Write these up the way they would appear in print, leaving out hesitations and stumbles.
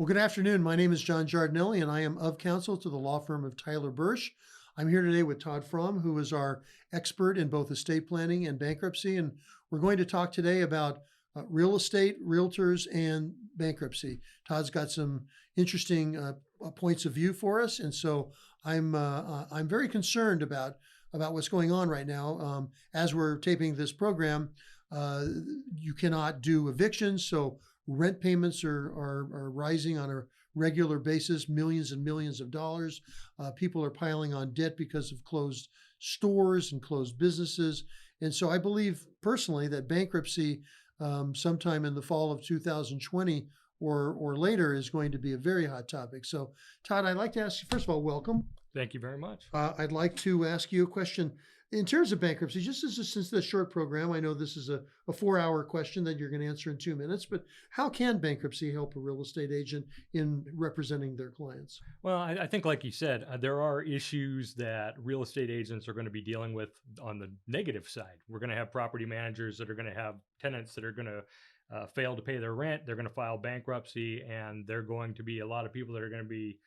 Well, good afternoon. My name is John Giardinelli, and I am of counsel to the law firm of Tyler Bursch. I'm here today with Todd Frahm, who is our expert in both estate planning and bankruptcy. And we're going to talk today about real estate, realtors, and bankruptcy. Todd's got some interesting points of view for us, and so I'm very concerned about what's going on right now. As we're taping this program, you cannot do evictions, so rent payments are rising on a regular basis, millions and millions of dollars. People are piling on debt because of closed stores and closed businesses. And so I believe personally that bankruptcy sometime in the fall of 2020 or later is going to be a very hot topic. So Todd, I'd like to ask you, first of all, welcome. Thank you very much. I'd like to ask you a question. In terms of bankruptcy, just since this short program, I know this is a 4-hour question that you're going to answer in 2 minutes, but how can bankruptcy help a real estate agent in representing their clients? Well, I think, like you said, there are issues that real estate agents are going to be dealing with on the negative side. We're going to have property managers that are going to have tenants that are going to fail to pay their rent. They're going to file bankruptcy, and there are going to be a lot of people that are going to be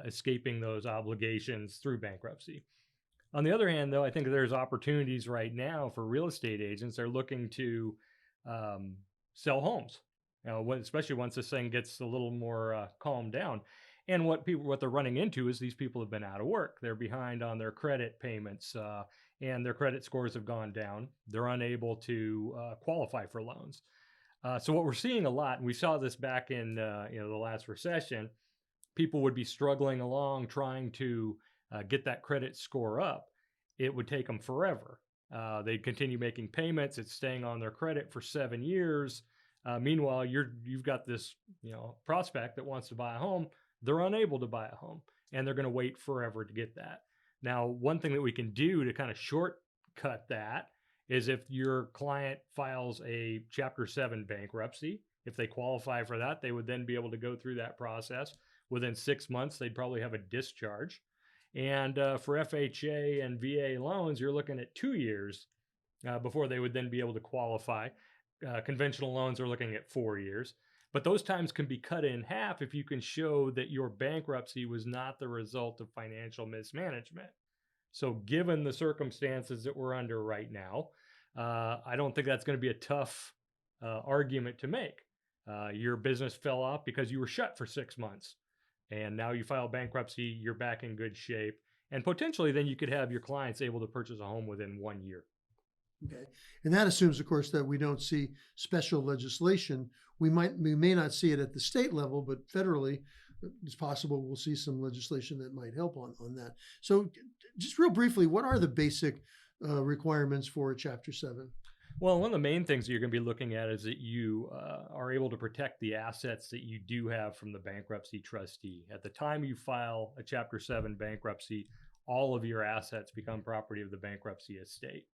escaping those obligations through bankruptcy. On the other hand, though, I think there's opportunities right now for real estate agents. They're looking to sell homes, especially once this thing gets a little more calmed down. And what they're running into is these people have been out of work. They're behind on their credit payments, and their credit scores have gone down. They're unable to qualify for loans. So what we're seeing a lot, and we saw this back in the last recession, people would be struggling along trying to get that credit score up. It would take them forever. They'd continue making payments. It's staying on their credit for 7 years. Meanwhile, you've got this prospect that wants to buy a home. They're unable to buy a home, and they're going to wait forever to get that. Now, one thing that we can do to kind of shortcut that is if your client files a Chapter 7 bankruptcy, if they qualify for that, they would then be able to go through that process. Within 6 months, they'd probably have a discharge. And for FHA and VA loans, you're looking at 2 years before they would then be able to qualify. Conventional loans are looking at 4 years. But those times can be cut in half if you can show that your bankruptcy was not the result of financial mismanagement. So given the circumstances that we're under right now, I don't think that's going to be a tough argument to make. Your business fell off because you were shut for 6 months. And now you file bankruptcy, you're back in good shape. And potentially then you could have your clients able to purchase a home within 1 year. Okay. And that assumes, of course, that we don't see special legislation. We may not see it at the state level, but federally, it's possible we'll see some legislation that might help on that. So just real briefly, what are the basic requirements for Chapter 7? Well, one of the main things that you're going to be looking at is that you are able to protect the assets that you do have from the bankruptcy trustee. At the time you file a Chapter 7 bankruptcy, all of your assets become property of the bankruptcy estate.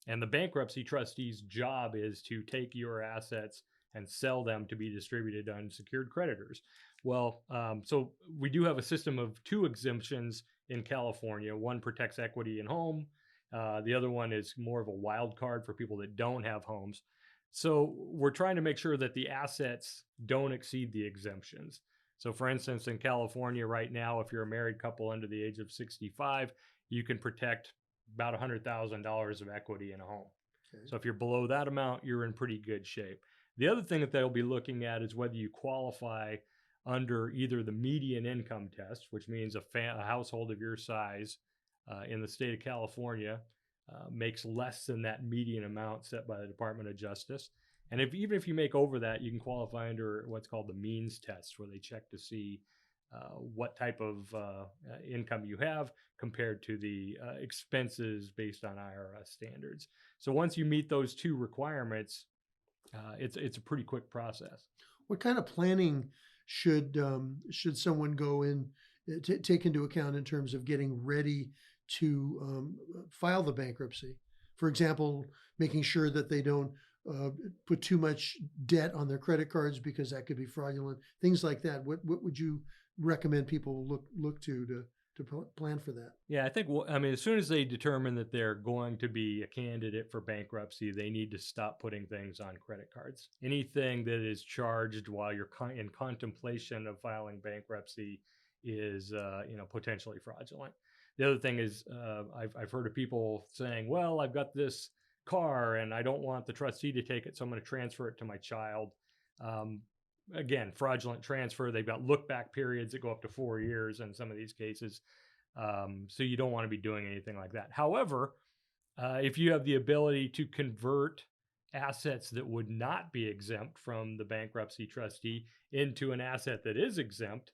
And the bankruptcy trustee's job is to take your assets and sell them to be distributed to unsecured creditors. Well, so we do have a system of 2 exemptions in California. One protects equity in home. The other one is more of a wild card for people that don't have homes. So we're trying to make sure that the assets don't exceed the exemptions. So for instance, in California right now, if you're a married couple under the age of 65, you can protect about $100,000 of equity in a home. Okay. So if you're below that amount, you're in pretty good shape. The other thing that they'll be looking at is whether you qualify under either the median income test, which means a household of your size in the state of California makes less than that median amount set by the Department of Justice. And even if you make over that, you can qualify under what's called the means test, where they check to see what type of income you have compared to the expenses based on IRS standards. So once you meet those 2 requirements, it's a pretty quick process. What kind of planning should someone go in take into account in terms of getting ready to file the bankruptcy? For example, making sure that they don't put too much debt on their credit cards because that could be fraudulent. Things like that. What would you recommend people look to plan for that. Yeah, I think, I mean, as soon as they determine that they're going to be a candidate for bankruptcy, they need to stop putting things on credit cards. Anything that is charged while you're in contemplation of filing bankruptcy is, potentially fraudulent. The other thing is, I've heard of people saying, well, I've got this car and I don't want the trustee to take it, so I'm going to transfer it to my child. Again, fraudulent transfer. They've got look back periods that go up to 4 years in some of these cases. So you don't want to be doing anything like that. However, if you have the ability to convert assets that would not be exempt from the bankruptcy trustee into an asset that is exempt,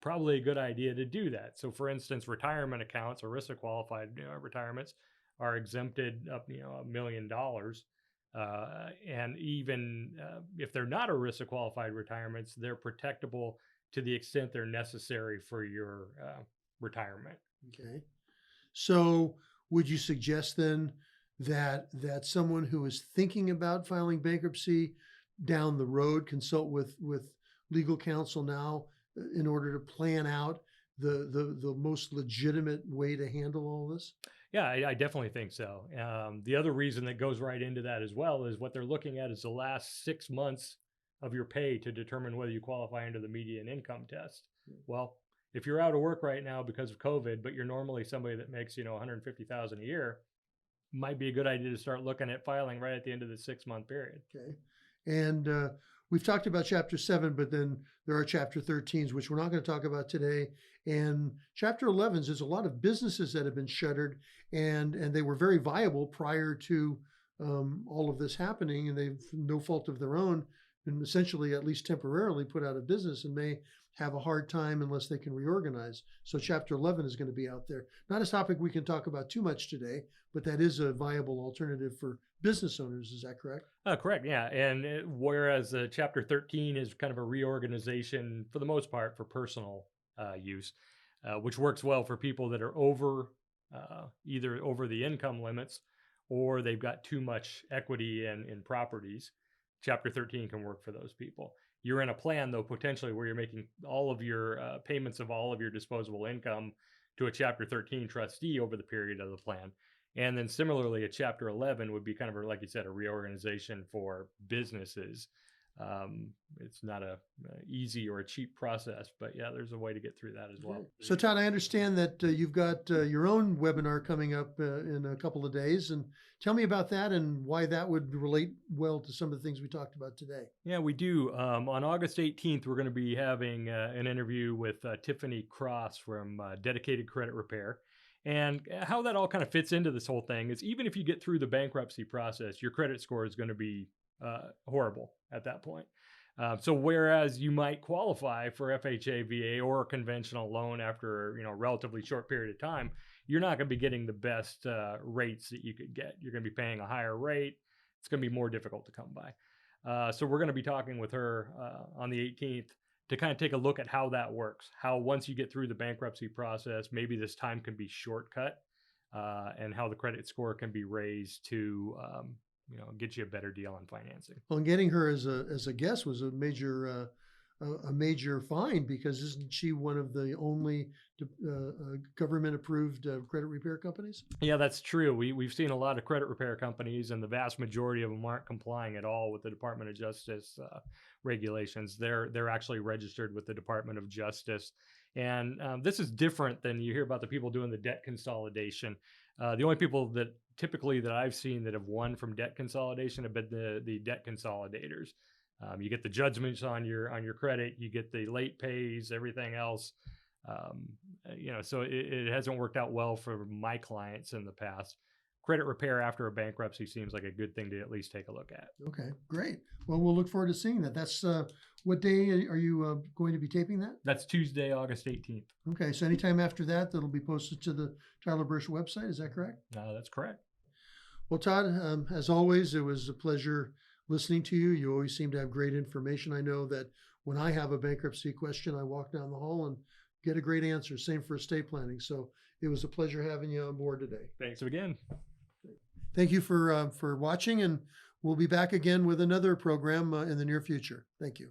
probably a good idea to do that. So for instance, retirement accounts, ERISA qualified retirements are exempted up, $1 million. And even if they're not ERISA qualified retirements, they're protectable to the extent they're necessary for your retirement. Okay. So would you suggest then that someone who is thinking about filing bankruptcy down the road consult with legal counsel now in order to plan out the most legitimate way to handle all this? Yeah, I definitely think so. The other reason that goes right into that as well is what they're looking at is the last 6 months of your pay to determine whether you qualify under the median income test. Well, if you're out of work right now because of COVID, but you're normally somebody that makes, $150,000 a year, might be a good idea to start looking at filing right at the end of the 6-month period. Okay. And we've talked about Chapter 7, but then there are Chapter 13s, which we're not going to talk about today. And Chapter 11s, there's a lot of businesses that have been shuttered, and they were very viable prior to all of this happening, and they've no fault of their own, and essentially, at least temporarily, put out of business and may have a hard time unless they can reorganize. So Chapter 11 is going to be out there. Not a topic we can talk about too much today, but that is a viable alternative for business owners. Is that correct? Correct. Yeah. And whereas Chapter 13 is kind of a reorganization for the most part for personal use, which works well for people that are either over the income limits or they've got too much equity in properties. Chapter 13 can work for those people. You're in a plan, though, potentially where you're making all of your payments of all of your disposable income to a Chapter 13 trustee over the period of the plan. And then similarly, a Chapter 11 would be kind of, like you said, a reorganization for businesses. It's not a easy or a cheap process, but yeah, there's a way to get through that as well. So Todd, I understand that you've got your own webinar coming up in a couple of days, and tell me about that and why that would relate well to some of the things we talked about today. Yeah, we do. On August 18th, we're going to be having an interview with Tiffany Cross from Dedicated Credit Repair. And how that all kind of fits into this whole thing is even if you get through the bankruptcy process, your credit score is going to be horrible at that point. So whereas you might qualify for FHA, VA, or a conventional loan after a relatively short period of time, you're not going to be getting the best rates that you could get. You're going to be paying a higher rate. It's going to be more difficult to come by. So we're going to be talking with her on the 18th to kind of take a look at how that works. How once you get through the bankruptcy process, maybe this time can be shortcut, and how the credit score can be raised to get you a better deal on financing. Well, and getting her as a guest was a major find, because isn't she one of the only government approved credit repair companies? Yeah, that's true. We've seen a lot of credit repair companies, and the vast majority of them aren't complying at all with the Department of Justice regulations. They're actually registered with the Department of Justice. And this is different than you hear about the people doing the debt consolidation. The only people that typically that I've seen that have won from debt consolidation have been the debt consolidators. You get the judgments on your credit, you get the late pays, everything else. So it hasn't worked out well for my clients in the past. Credit repair after a bankruptcy seems like a good thing to at least take a look at. Okay, great. Well, we'll look forward to seeing that. That's what day are you going to be taping that? That's Tuesday, August 18th. Okay, so anytime after that, that'll be posted to the Tyler Bursch website. Is that correct? That's correct. Well, Todd, as always, it was a pleasure listening to you. You always seem to have great information. I know that when I have a bankruptcy question, I walk down the hall and get a great answer. Same for estate planning. So it was a pleasure having you on board today. Thanks again. Thank you for watching, and we'll be back again with another program in the near future. Thank you.